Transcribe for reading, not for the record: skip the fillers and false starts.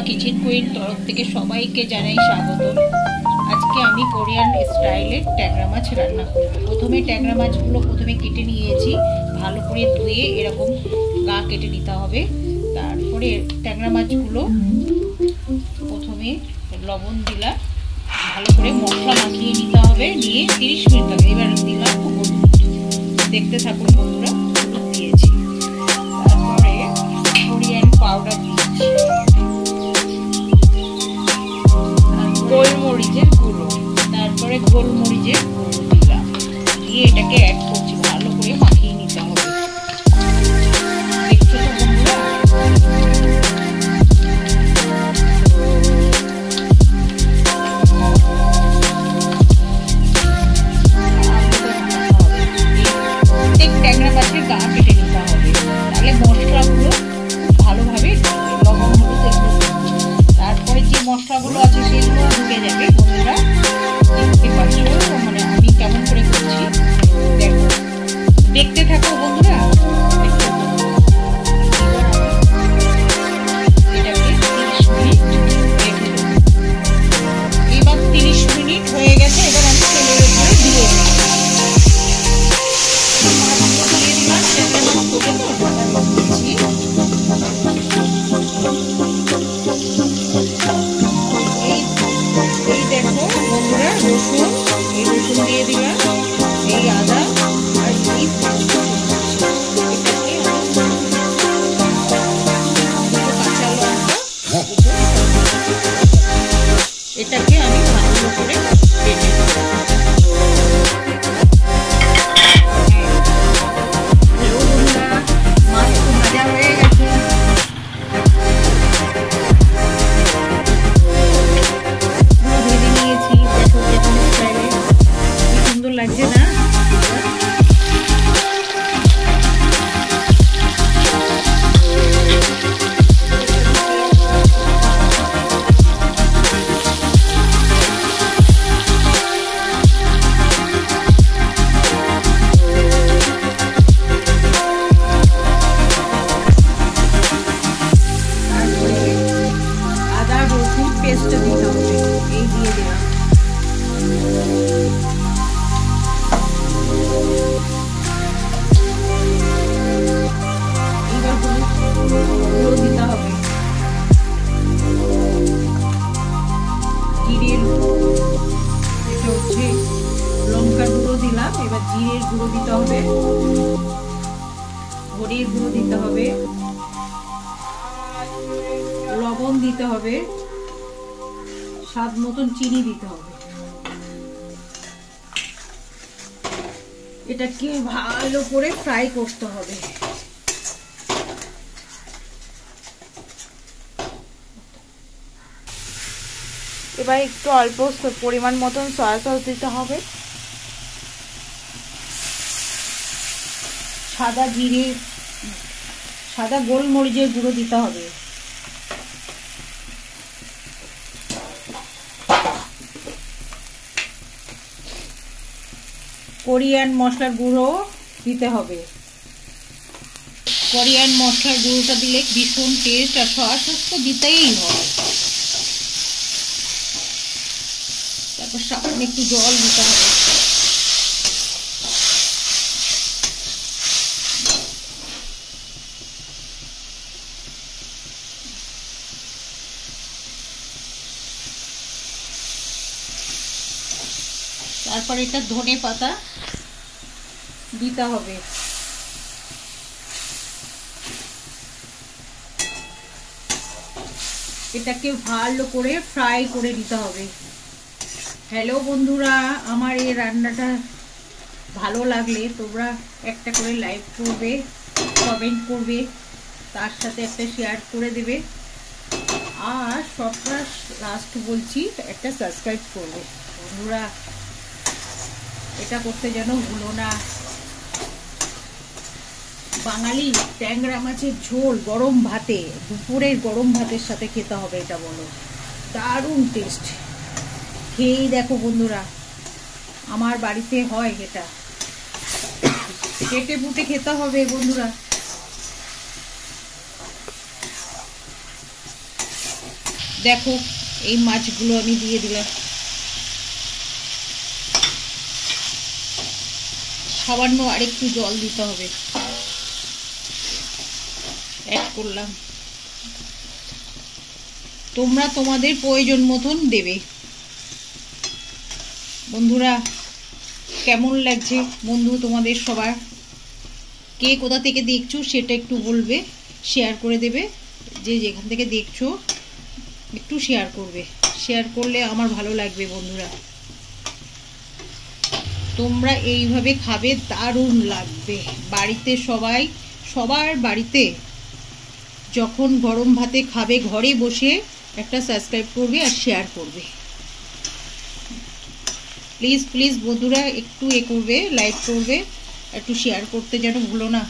Kitchen queen তরফ থেকে সবাইকে জানাই স্বাগত। আজকে আমি কোরিয়ান স্টাইলের ট্যাংরা মাছ রান্না করব। প্রথমে ট্যাংরা মাছগুলো কেটে নিয়েছি, ভালো করে ধুয়ে এরকম গা কেটে নিতে হবে। তারপরে ট্যাংরা মাছগুলো প্রথমে লবণ দিলাম, ভালো করে মশলা মাখিয়ে নিতে হবে, নিয়ে 30 মিনিট হবে। এবার দিলাম হলুদ, দেখতে থাকুন বন্ধুরা। হলুদ দিয়েছি, তারপরে কোরিয়ান পাউডার দিয়েছি, গোলমরিচের গুঁড়ো, তারপরে গোলমরিচের গুঁড়ো দিলাম, দিয়ে এটাকে অ্যাড করছি, ভালো করে মাখিয়ে নিতে হবে। দেখছো তো বন্ধুরা? ট্যাংরা মাছের গা কেটে নিতে হবে, তাহলে মশলাগুলো ভালোভাবে লবণ হলুদ এগুলো, তারপরে যে মশলাগুলো আছে সেগুলো ঢুকে যাবে। বন্ধুরা দেখতে পাচ্ছ মানে আমি কেমন করে করছি, দেখো, দেখতে থাকো বন্ধুরা। এটাকে 30 মিনিট রেখে দেবো। এবার 30 মিনিট হয়ে গেছে, এবার আমি তেলের উপরে দিয়ে দিই। এই দেখো বন্ধুরা, রসুন, এই রসুন দিয়ে দিলাম, এই আদা আর এই কাঁচা লঙ্কা, এটাকে আমি ভালো করে কেটে দেব। লাগছে না? আদা রসুন পেস্ট দিতে হবে, এই দিয়ে দিলাম। গুঁড়ো দিতে হবে, জিরের, এটা হচ্ছে লঙ্কার গুঁড়ো দিলাম। এবার জিরের গুঁড়ো দিতে হবে, হলুদের গুঁড়ো দিতে হবে, লবণ দিতে হবে, স্বাদ মতন চিনি দিতে হবে। এটাকে ভালো করে ফ্রাই করতে হবে। এবার একটু অল্প পরিমাণ মতন সয়া সস দিতে হবে, সাদা গোলমরিচের গুঁড়ো দিতে হবে, কোরিয়ান মশলার গুঁড়ো দিতে হবে। কোরিয়ান মশলার গুঁড়োটা দিলে ভীষণ টেস্ট, আর সয়া সস তো দিতেই হয়। তারপর সামান্য একটু জল দিতে হবে। তারপর এটা ধনে পাতা দিতে হবে। এটাকে ভালো করে ফ্রাই করে নিতে হবে। হ্যালো বন্ধুরা, আমার এই রান্নাটা ভালো লাগলে তোমরা একটা করে লাইক করবে, কমেন্ট করবে, তার সাথে একটা শেয়ার করে দেবে, আর সবটা লাস্ট বলছি একটা সাবস্ক্রাইব করবে বন্ধুরা। এটা করতে যেন ভুলো না। বাঙালি ট্যাংরা মাছের ঝোল গরম ভাতে, দুপুরের গরম ভাতের সাথে খেতে হবে এটা, বলো, দারুণ টেস্ট। খেয়েই দেখো বন্ধুরা, আমার বাড়িতে হয় এটা, কেটে পুটে খেতে হবে বন্ধুরা। দেখো এই মাছগুলো আমি দিয়ে দিলাম, সামান্য আরেকটু জল দিতে হবে, অ্যাড করলাম। তোমরা তোমাদের প্রয়োজন মতন দেবে। বন্ধুরা কেমন লাগছে বন্ধু তোমাদের সবার, কে কোথা থেকে দেখছো সেটা একটু বলবে, শেয়ার করে দেবে, যে যেখান থেকে দেখছো একটু শেয়ার করবে, শেয়ার করলে আমার ভালো লাগবে। বন্ধুরা তোমরা এইভাবে খাবে, দারুণ লাগবে। বাড়িতে সবার বাড়িতে যখন গরম ভাতে খাবে, ঘরে বসে একটা সাবস্ক্রাইব করবে আর শেয়ার করবে। প্লিজ প্লিজ বন্ধুরা একটু করবে, লাইক করবে, একটু শেয়ার করতে যেন ভুলো না।